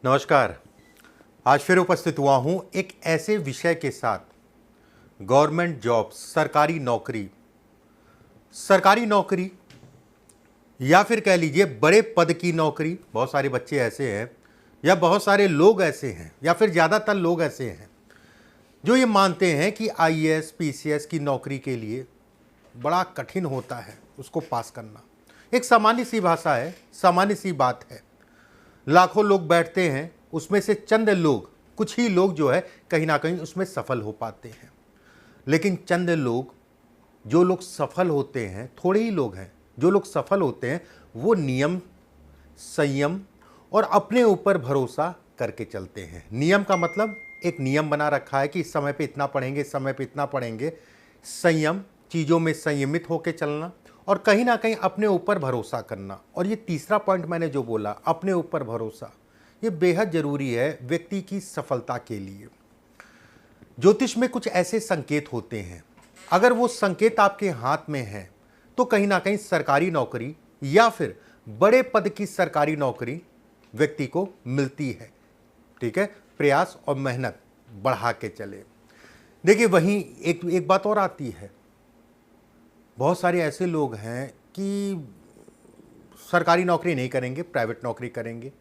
नमस्कार। आज फिर उपस्थित हुआ हूं एक ऐसे विषय के साथ, गवर्नमेंट जॉब, सरकारी नौकरी या फिर कह लीजिए बड़े पद की नौकरी। बहुत सारे बच्चे ऐसे हैं या बहुत सारे लोग ऐसे हैं या फिर ज़्यादातर लोग ऐसे हैं जो ये मानते हैं कि आईएएस पीसीएस की नौकरी के लिए बड़ा कठिन होता है उसको पास करना। एक सामान्य सी भाषा है, सामान्य सी बात है। लाखों लोग बैठते हैं, उसमें से चंद लोग, कुछ ही लोग जो है कहीं ना कहीं उसमें सफल हो पाते हैं। लेकिन चंद लोग, जो लोग सफल होते हैं, थोड़े ही लोग हैं जो लोग सफल होते हैं, वो नियम, संयम और अपने ऊपर भरोसा करके चलते हैं। नियम का मतलब एक नियम बना रखा है कि इस समय पे इतना पढ़ेंगे, इस समय पे इतना पढ़ेंगे। संयम, चीज़ों में संयमित होकर चलना और कहीं ना कहीं अपने ऊपर भरोसा करना। और ये तीसरा पॉइंट मैंने जो बोला, अपने ऊपर भरोसा, ये बेहद ज़रूरी है व्यक्ति की सफलता के लिए। ज्योतिष में कुछ ऐसे संकेत होते हैं, अगर वो संकेत आपके हाथ में है तो कहीं ना कहीं सरकारी नौकरी या फिर बड़े पद की सरकारी नौकरी व्यक्ति को मिलती है। ठीक है, प्रयास और मेहनत बढ़ा के चले। देखिए, वहीं एक बात और आती है। बहुत सारे ऐसे लोग हैं कि सरकारी नौकरी नहीं करेंगे, प्राइवेट नौकरी करेंगे।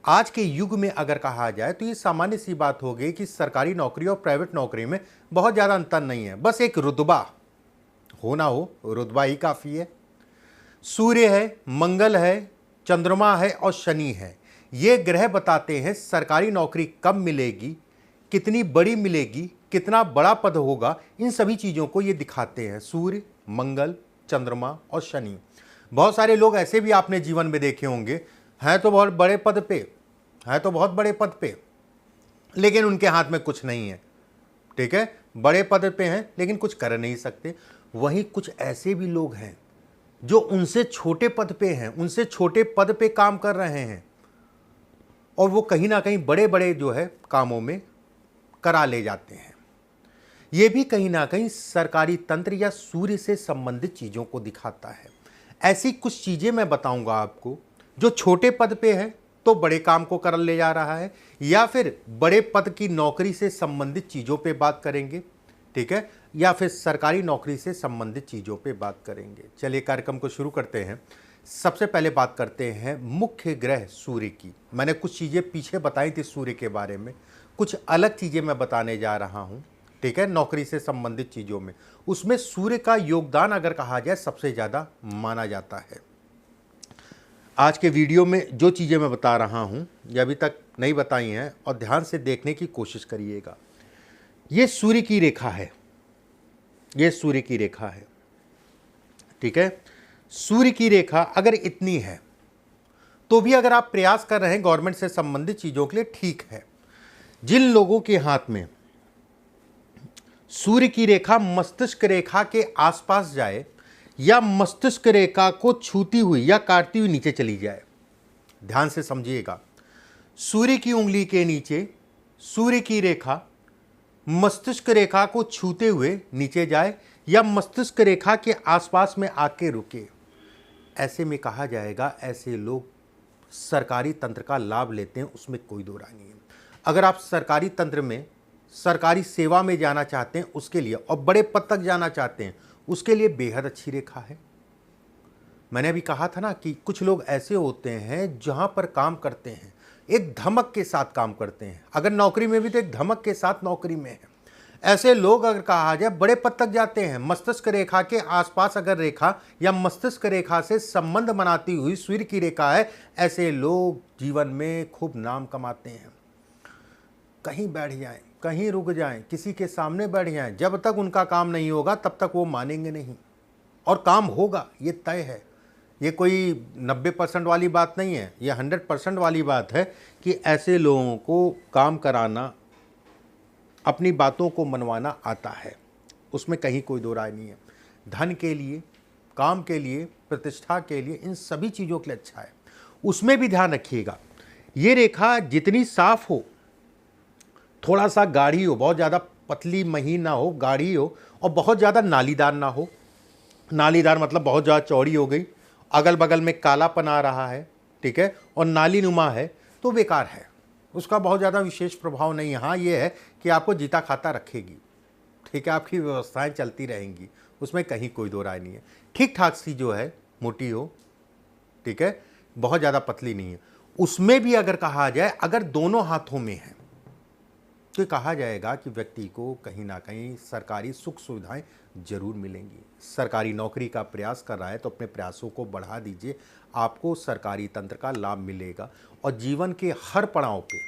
आज के युग में अगर कहा जाए तो ये सामान्य सी बात हो गई कि सरकारी नौकरी और प्राइवेट नौकरी में बहुत ज़्यादा अंतर नहीं है। बस एक रुतबा हो ना हो, रुतबा ही काफ़ी है। सूर्य है, मंगल है, चंद्रमा है और शनि है, ये ग्रह बताते हैं सरकारी नौकरी कब मिलेगी, कितनी बड़ी मिलेगी, कितना बड़ा पद होगा। इन सभी चीज़ों को ये दिखाते हैं, सूर्य, मंगल, चंद्रमा और शनि। बहुत सारे लोग ऐसे भी आपने जीवन में देखे होंगे, हैं तो बहुत बड़े पद पे, हैं तो बहुत बड़े पद पे, लेकिन उनके हाथ में कुछ नहीं है। ठीक है, बड़े पद पे हैं लेकिन कुछ कर नहीं सकते। वहीं कुछ ऐसे भी लोग हैं जो उनसे छोटे पद पे हैं, उनसे छोटे पद पे काम कर रहे हैं और वो कहीं ना कहीं बड़े बड़े जो है कामों में करा ले जाते हैं। ये भी कहीं ना कहीं सरकारी तंत्र या सूर्य से संबंधित चीज़ों को दिखाता है। ऐसी कुछ चीज़ें मैं बताऊंगा आपको, जो छोटे पद पे है तो बड़े काम को कर ले जा रहा है, या फिर बड़े पद की नौकरी से संबंधित चीज़ों पे बात करेंगे। ठीक है, या फिर सरकारी नौकरी से संबंधित चीज़ों पे बात करेंगे। चलिए कार्यक्रम को शुरू करते हैं। सबसे पहले बात करते हैं मुख्य ग्रह सूर्य की। मैंने कुछ चीज़ें पीछे बताई थी सूर्य के बारे में, कुछ अलग चीज़ें मैं बताने जा रहा हूँ। ठीक है, नौकरी से संबंधित चीज़ों में उसमें सूर्य का योगदान अगर कहा जाए सबसे ज़्यादा माना जाता है। आज के वीडियो में जो चीज़ें मैं बता रहा हूँ ये अभी तक नहीं बताई हैं और ध्यान से देखने की कोशिश करिएगा। ये सूर्य की रेखा है, ये सूर्य की रेखा है। ठीक है, सूर्य की रेखा अगर इतनी है तो भी अगर आप प्रयास कर रहे हैं गवर्नमेंट से संबंधित चीज़ों के लिए, ठीक है। जिन लोगों के हाथ में सूर्य की रेखा मस्तिष्क रेखा के आसपास जाए या मस्तिष्क रेखा को छूती हुई या काटती हुई नीचे चली जाए, ध्यान से समझिएगा, सूर्य की उंगली के नीचे सूर्य की रेखा मस्तिष्क रेखा को छूते हुए नीचे जाए या मस्तिष्क रेखा के आसपास में आके रुके, ऐसे में कहा जाएगा ऐसे लोग सरकारी तंत्र का लाभ लेते हैं, उसमें कोई दो राय नहीं है। अगर आप सरकारी तंत्र में, सरकारी सेवा में जाना चाहते हैं उसके लिए, और बड़े पद तक जाना चाहते हैं उसके लिए बेहद अच्छी रेखा है। मैंने अभी कहा था ना कि कुछ लोग ऐसे होते हैं जहां पर काम करते हैं एक धमक के साथ काम करते हैं, अगर नौकरी में भी तो एक धमक के साथ नौकरी में है। ऐसे लोग अगर कहा जाए बड़े पद तक जाते हैं, मस्तिष्क रेखा के आसपास अगर रेखा या मस्तिष्क रेखा से संबंध बनाती हुई सूर्य की रेखा है, ऐसे लोग जीवन में खूब नाम कमाते हैं। कहीं बैठ जाएं, कहीं रुक जाएं, किसी के सामने बैठ जाएं, जब तक उनका काम नहीं होगा तब तक वो मानेंगे नहीं, और काम होगा, ये तय है। ये कोई 90% वाली बात नहीं है, ये 100% वाली बात है कि ऐसे लोगों को काम कराना, अपनी बातों को मनवाना आता है, उसमें कहीं कोई दो राय नहीं है। धन के लिए, काम के लिए, प्रतिष्ठा के लिए, इन सभी चीज़ों के लिए अच्छा है। उसमें भी ध्यान रखिएगा, ये रेखा जितनी साफ हो, थोड़ा सा गाढ़ी हो, बहुत ज़्यादा पतली महीन ना हो, गाढ़ी हो, और बहुत ज़्यादा नालीदार ना हो। नालीदार मतलब बहुत ज़्यादा चौड़ी हो गई, अगल बगल में कालापन आ रहा है, ठीक है, और नाली नुमा है, तो बेकार है। उसका बहुत ज़्यादा विशेष प्रभाव नहीं है। हाँ, ये है कि आपको जीता खाता रखेगी, ठीक है, आपकी व्यवस्थाएं चलती रहेंगी, उसमें कहीं कोई दो राय नहीं है। ठीक ठाक सी जो है, मोटी हो, ठीक है, बहुत ज़्यादा पतली नहीं है। उसमें भी अगर कहा जाए, अगर दोनों हाथों में है, तो कहा जाएगा कि व्यक्ति को कहीं ना कहीं सरकारी सुख सुविधाएं जरूर मिलेंगी। सरकारी नौकरी का प्रयास कर रहा है तो अपने प्रयासों को बढ़ा दीजिए, आपको सरकारी तंत्र का लाभ मिलेगा और जीवन के हर पड़ाव पे,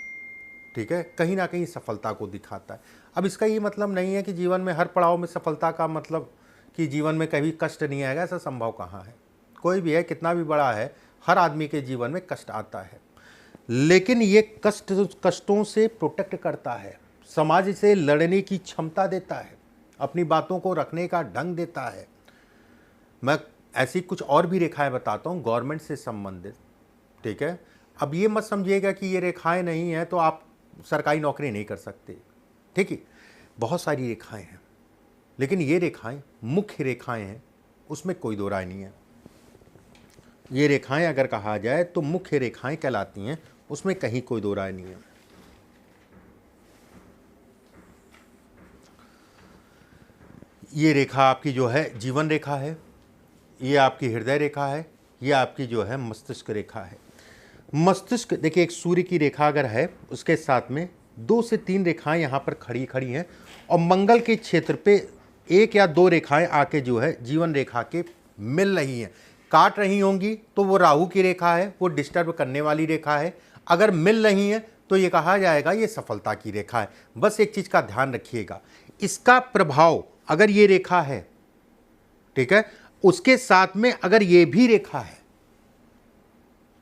ठीक है, कहीं ना कहीं सफलता को दिखाता है। अब इसका ये मतलब नहीं है कि जीवन में हर पड़ाव में सफलता का मतलब कि जीवन में कभी कष्ट नहीं आएगा, ऐसा संभव कहाँ है। कोई भी है, कितना भी बड़ा है, हर आदमी के जीवन में कष्ट आता है, लेकिन ये कष्टों से प्रोटेक्ट करता है, समाज से लड़ने की क्षमता देता है, अपनी बातों को रखने का ढंग देता है। मैं ऐसी कुछ और भी रेखाएं बताता हूँ गवर्नमेंट से संबंधित, ठीक है। अब ये मत समझिएगा कि ये रेखाएं नहीं है तो आप सरकारी नौकरी नहीं कर सकते, ठीक है, बहुत सारी रेखाएं हैं, लेकिन ये रेखाएं मुख्य रेखाएं हैं, उसमें कोई दो राय नहीं है। ये रेखाएं अगर कहा जाए तो मुख्य रेखाएं कहलाती हैं, उसमें कहीं कोई दो राय नहीं है। ये रेखा आपकी जो है जीवन रेखा है, ये आपकी हृदय रेखा है, ये आपकी जो है मस्तिष्क रेखा है। मस्तिष्क देखिए, एक सूर्य की रेखा अगर है, उसके साथ में 2 से 3 रेखाएं यहाँ पर खड़ी हैं, और मंगल के क्षेत्र पे 1 या 2 रेखाएं आके जो है जीवन रेखा के मिल रही हैं। काट रही होंगी तो वो राहु की रेखा है, वो डिस्टर्ब करने वाली रेखा है। अगर मिल रही हैं तो ये कहा जाएगा ये सफलता की रेखा है। बस एक चीज़ का ध्यान रखिएगा, इसका प्रभाव अगर ये रेखा है, ठीक है, उसके साथ में अगर ये भी रेखा है,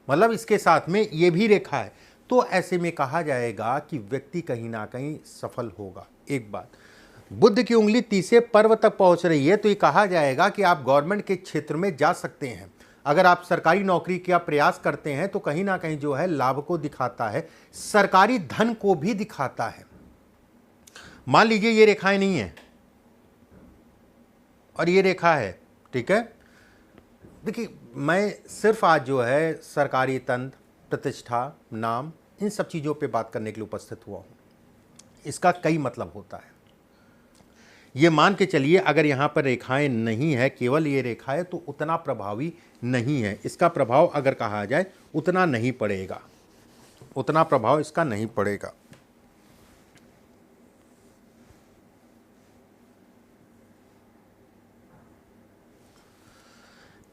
मतलब इसके साथ में ये भी रेखा है, तो ऐसे में कहा जाएगा कि व्यक्ति कहीं ना कहीं सफल होगा। एक बात, बुध की उंगली 30 पर्व तक पहुंच रही है तो ये कहा जाएगा कि आप गवर्नमेंट के क्षेत्र में जा सकते हैं। अगर आप सरकारी नौकरी का प्रयास करते हैं तो कहीं ना कहीं जो है लाभ को दिखाता है, सरकारी धन को भी दिखाता है। मान लीजिए ये रेखाएं नहीं है और ये रेखा है, ठीक है। देखिए, मैं सिर्फ आज जो है सरकारी तंत्र, प्रतिष्ठा, नाम, इन सब चीज़ों पे बात करने के लिए उपस्थित हुआ हूँ। इसका कई मतलब होता है। ये मान के चलिए अगर यहाँ पर रेखाएं नहीं है, केवल ये रेखा है, तो उतना प्रभावी नहीं है। इसका प्रभाव अगर कहा जाए उतना नहीं पड़ेगा, उतना प्रभाव इसका नहीं पड़ेगा।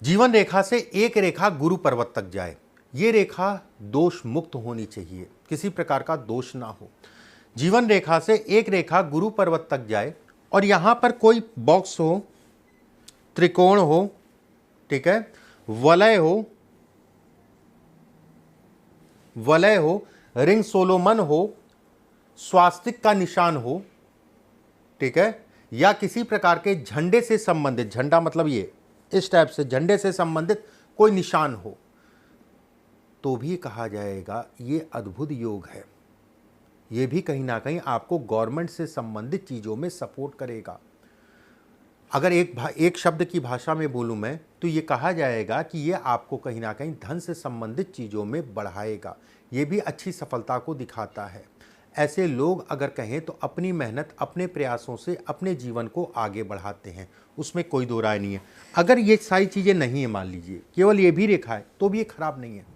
जीवन रेखा से एक रेखा गुरु पर्वत तक जाए, ये रेखा दोष मुक्त होनी चाहिए, किसी प्रकार का दोष ना हो। जीवन रेखा से एक रेखा गुरु पर्वत तक जाए और यहाँ पर कोई बॉक्स हो, त्रिकोण हो, ठीक है, वलय हो, रिंग सोलोमन हो, स्वास्तिक का निशान हो, ठीक है, या किसी प्रकार के झंडे से संबंधित, झंडा मतलब ये इस टाइप से झंडे से संबंधित कोई निशान हो, तो भी कहा जाएगा ये अद्भुत योग है। ये भी कहीं ना कहीं आपको गवर्नमेंट से संबंधित चीज़ों में सपोर्ट करेगा। अगर एक शब्द की भाषा में बोलूँ मैं, तो ये कहा जाएगा कि ये आपको कहीं ना कहीं धन से संबंधित चीज़ों में बढ़ाएगा। ये भी अच्छी सफलता को दिखाता है। ऐसे लोग अगर कहें तो अपनी मेहनत, अपने प्रयासों से अपने जीवन को आगे बढ़ाते हैं, उसमें कोई दो राय नहीं है। अगर ये सारी चीज़ें नहीं है, मान लीजिए केवल ये भी रेखा है, तो भी ये खराब नहीं है।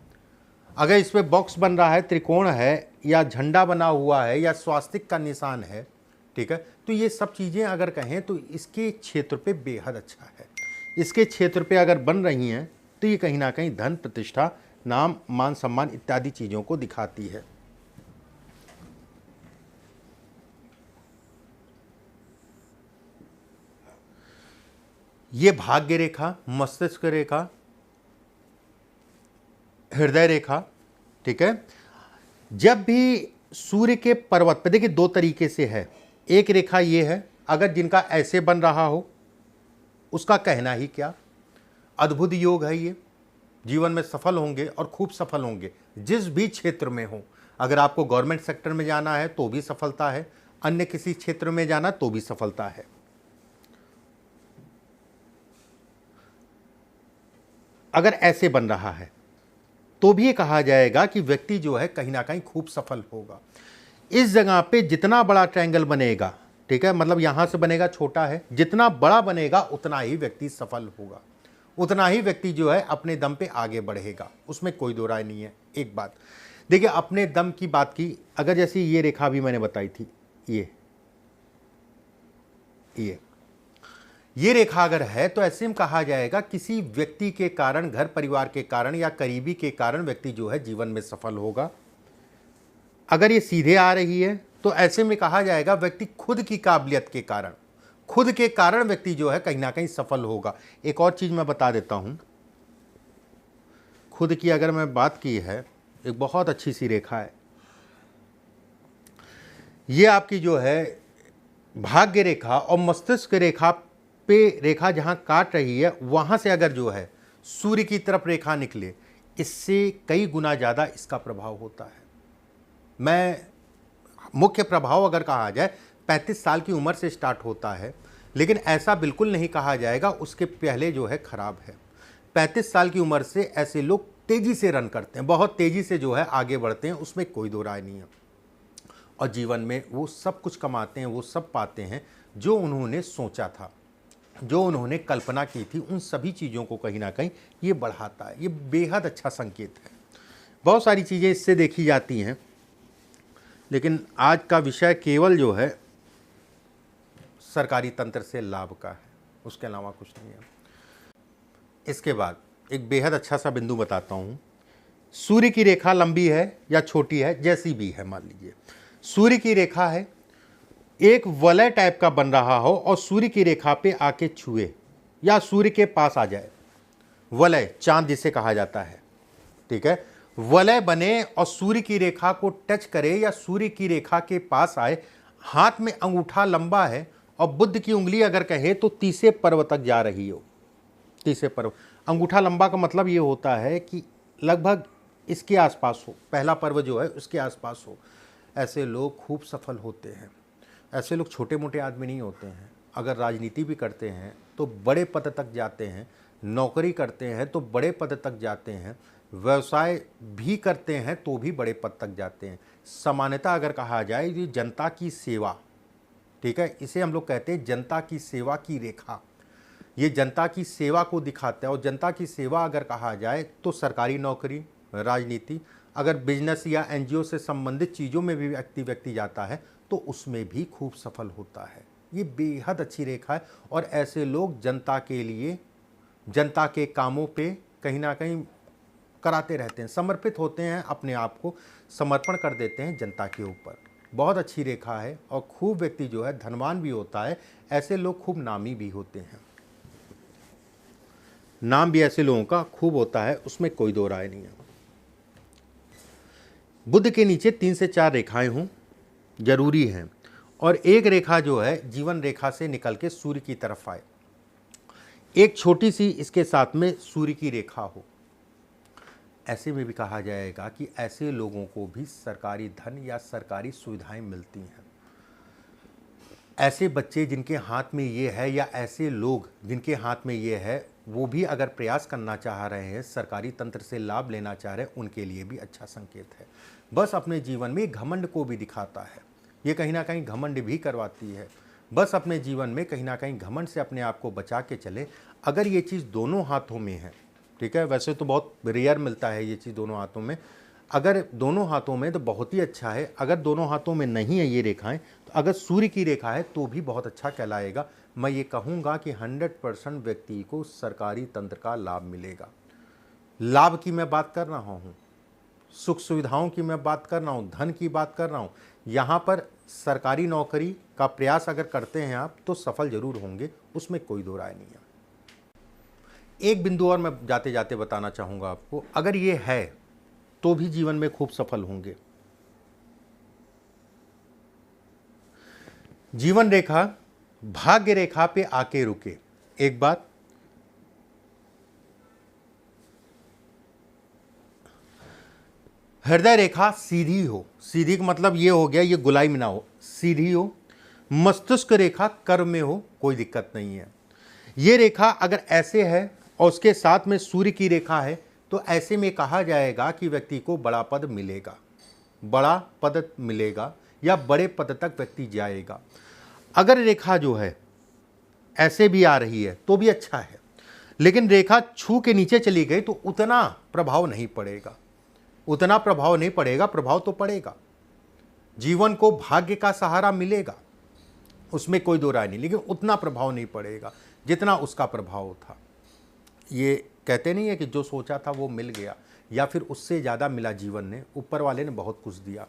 अगर इस पर बॉक्स बन रहा है, त्रिकोण है, या झंडा बना हुआ है, या स्वास्तिक का निशान है, ठीक है, तो ये सब चीज़ें अगर कहें तो इसके क्षेत्र पे बेहद अच्छा है। इसके क्षेत्र पे अगर बन रही हैं तो ये कहीं ना कहीं धन, प्रतिष्ठा, नाम, मान सम्मान इत्यादि चीज़ों को दिखाती है। ये भाग्य रेखा, मस्तिष्क रेखा, हृदय रेखा, ठीक है। जब भी सूर्य के पर्वत पर, देखिए 2 तरीके से है। एक रेखा ये है, अगर जिनका ऐसे बन रहा हो उसका कहना ही क्या, अद्भुत योग है ये, जीवन में सफल होंगे और खूब सफल होंगे जिस भी क्षेत्र में हो। अगर आपको गवर्नमेंट सेक्टर में जाना है तो भी सफलता है, अन्य किसी क्षेत्र में जाना तो भी सफलता है। अगर ऐसे बन रहा है तो भी ये कहा जाएगा कि व्यक्ति जो है कहीं ना कहीं खूब सफल होगा। इस जगह पे जितना बड़ा ट्रायंगल बनेगा, ठीक है, मतलब यहां से बनेगा छोटा है, जितना बड़ा बनेगा उतना ही व्यक्ति सफल होगा, उतना ही व्यक्ति जो है अपने दम पे आगे बढ़ेगा, उसमें कोई दो राय नहीं है। एक बात देखिए, अपने दम की बात की, अगर जैसे ये रेखा भी मैंने बताई थी, ये रेखा अगर है तो ऐसे में कहा जाएगा किसी व्यक्ति के कारण, घर परिवार के कारण या करीबी के कारण व्यक्ति जो है जीवन में सफल होगा। अगर ये सीधे आ रही है तो ऐसे में कहा जाएगा व्यक्ति खुद की काबिलियत के कारण, खुद के कारण व्यक्ति जो है कहीं ना कहीं सफल होगा। एक और चीज मैं बता देता हूं, खुद की अगर मैं बात की है, एक बहुत अच्छी सी रेखा है, ये आपकी जो है भाग्य रेखा और मस्तिष्क रेखा पे रेखा जहां काट रही है, वहां से अगर जो है सूर्य की तरफ रेखा निकले, इससे कई गुना ज़्यादा इसका प्रभाव होता है। मैं मुख्य प्रभाव अगर कहा जाए 35 साल की उम्र से स्टार्ट होता है, लेकिन ऐसा बिल्कुल नहीं कहा जाएगा उसके पहले जो है खराब है। 35 साल की उम्र से ऐसे लोग तेज़ी से रन करते हैं, बहुत तेज़ी से जो है आगे बढ़ते हैं, उसमें कोई दो राय नहीं है, और जीवन में वो सब कुछ कमाते हैं, वो सब पाते हैं जो उन्होंने सोचा था, जो उन्होंने कल्पना की थी, उन सभी चीज़ों को कहीं ना कहीं ये बढ़ाता है। ये बेहद अच्छा संकेत है। बहुत सारी चीज़ें इससे देखी जाती हैं, लेकिन आज का विषय केवल जो है सरकारी तंत्र से लाभ का है, उसके अलावा कुछ नहीं है। इसके बाद एक बेहद अच्छा सा बिंदु बताता हूँ। सूर्य की रेखा लंबी है या छोटी है, जैसी भी है, मान लीजिए सूर्य की रेखा है, एक वलय टाइप का बन रहा हो और सूर्य की रेखा पे आके छुए या सूर्य के पास आ जाए, वलय चांद जिसे कहा जाता है, ठीक है, वलय बने और सूर्य की रेखा को टच करे या सूर्य की रेखा के पास आए, हाथ में अंगूठा लंबा है और बुद्ध की उंगली अगर कहे तो तीसरे पर्व तक जा रही हो, तीसरे पर्व, अंगूठा लंबा का मतलब ये होता है कि लगभग इसके आसपास हो, पहला पर्व जो है उसके आसपास हो, ऐसे लोग खूब सफल होते हैं। ऐसे लोग छोटे मोटे आदमी नहीं होते हैं। अगर राजनीति भी करते हैं तो बड़े पद तक जाते हैं, नौकरी करते हैं तो बड़े पद तक जाते हैं, व्यवसाय भी करते हैं तो भी बड़े पद तक जाते हैं। सामान्यतः अगर कहा जाए ये जनता की सेवा, ठीक है, इसे हम लोग कहते हैं जनता की सेवा की रेखा, ये जनता की सेवा को दिखाता है। और जनता की सेवा अगर कहा जाए तो सरकारी नौकरी, राजनीति, अगर बिजनेस या एनजीओ से संबंधित चीज़ों में भी व्यक्ति जाता है तो उसमें भी खूब सफल होता है। ये बेहद अच्छी रेखा है और ऐसे लोग जनता के लिए, जनता के कामों पे कहीं ना कहीं कराते रहते हैं, समर्पित होते हैं, अपने आप को समर्पण कर देते हैं जनता के ऊपर। बहुत अच्छी रेखा है और खूब व्यक्ति जो है धनवान भी होता है। ऐसे लोग खूब नामी भी होते हैं, नाम भी ऐसे लोगों का खूब होता है, उसमें कोई दो राय नहीं है। बुध के नीचे 3 से 4 रेखाएं हों जरूरी हैं, और एक रेखा जो है जीवन रेखा से निकल के सूर्य की तरफ आए, एक छोटी सी इसके साथ में सूर्य की रेखा हो। ऐसे में भी कहा जाएगा कि ऐसे लोगों को भी सरकारी धन या सरकारी सुविधाएं मिलती हैं। ऐसे बच्चे जिनके हाथ में ये है या ऐसे लोग जिनके हाथ में ये है, वो भी अगर प्रयास करना चाह रहे हैं, सरकारी तंत्र से लाभ लेना चाह रहे हैं, उनके लिए भी अच्छा संकेत है। बस अपने जीवन में घमंड को भी दिखाता है, ये कहीं ना कहीं घमंड भी करवाती है। बस अपने जीवन में कहीं ना कहीं घमंड से अपने आप को बचा के चले। अगर ये चीज़ दोनों हाथों में है, ठीक है, वैसे तो बहुत रेयर मिलता है ये चीज़ दोनों हाथों में, अगर दोनों हाथों में तो बहुत ही अच्छा है। अगर दोनों हाथों में नहीं है ये रेखाएं, तो अगर सूर्य की रेखा है तो भी बहुत अच्छा कहलाएगा। मैं ये कहूँगा कि 100% व्यक्ति को सरकारी तंत्र का लाभ मिलेगा। लाभ की मैं बात कर रहा हूँ, सुख सुविधाओं की मैं बात कर रहा हूँ, धन की बात कर रहा हूँ। यहाँ पर सरकारी नौकरी का प्रयास अगर करते हैं आप तो सफल जरूर होंगे, उसमें कोई दो राय नहीं है। एक बिंदु और मैं जाते जाते बताना चाहूँगा आपको, अगर ये है तो भी जीवन में खूब सफल होंगे। जीवन रेखा भाग्य रेखा पे आके रुके। एक बात, हृदय रेखा सीधी हो, सीधी का मतलब ये हो गया ये गुलाई में ना हो, सीधी हो। मस्तिष्क रेखा कर्म में हो, कोई दिक्कत नहीं है। ये रेखा अगर ऐसे है और उसके साथ में सूर्य की रेखा है तो तो ऐसे में कहा जाएगा कि व्यक्ति को बड़ा पद मिलेगा, बड़ा पद मिलेगा या बड़े पद तक व्यक्ति जाएगा। अगर रेखा जो है ऐसे भी आ रही है तो भी अच्छा है, लेकिन रेखा छू के नीचे चली गई तो उतना प्रभाव नहीं पड़ेगा, उतना प्रभाव नहीं पड़ेगा। प्रभाव तो पड़ेगा, जीवन को भाग्य का सहारा मिलेगा, उसमें कोई दो राय नहीं, लेकिन उतना प्रभाव नहीं पड़ेगा जितना उसका प्रभाव था। ये कहते नहीं है कि जो सोचा था वो मिल गया, या फिर उससे ज़्यादा मिला जीवन ने, ऊपर वाले ने बहुत कुछ दिया,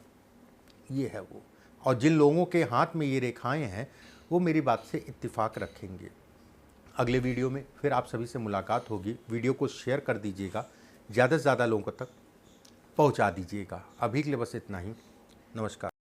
ये है वो। और जिन लोगों के हाथ में ये रेखाएं हैं वो मेरी बात से इत्तेफाक रखेंगे। अगले वीडियो में फिर आप सभी से मुलाकात होगी। वीडियो को शेयर कर दीजिएगा, ज़्यादा से ज़्यादा लोगों तक पहुंचा दीजिएगा। अभी के लिए बस इतना ही। नमस्कार।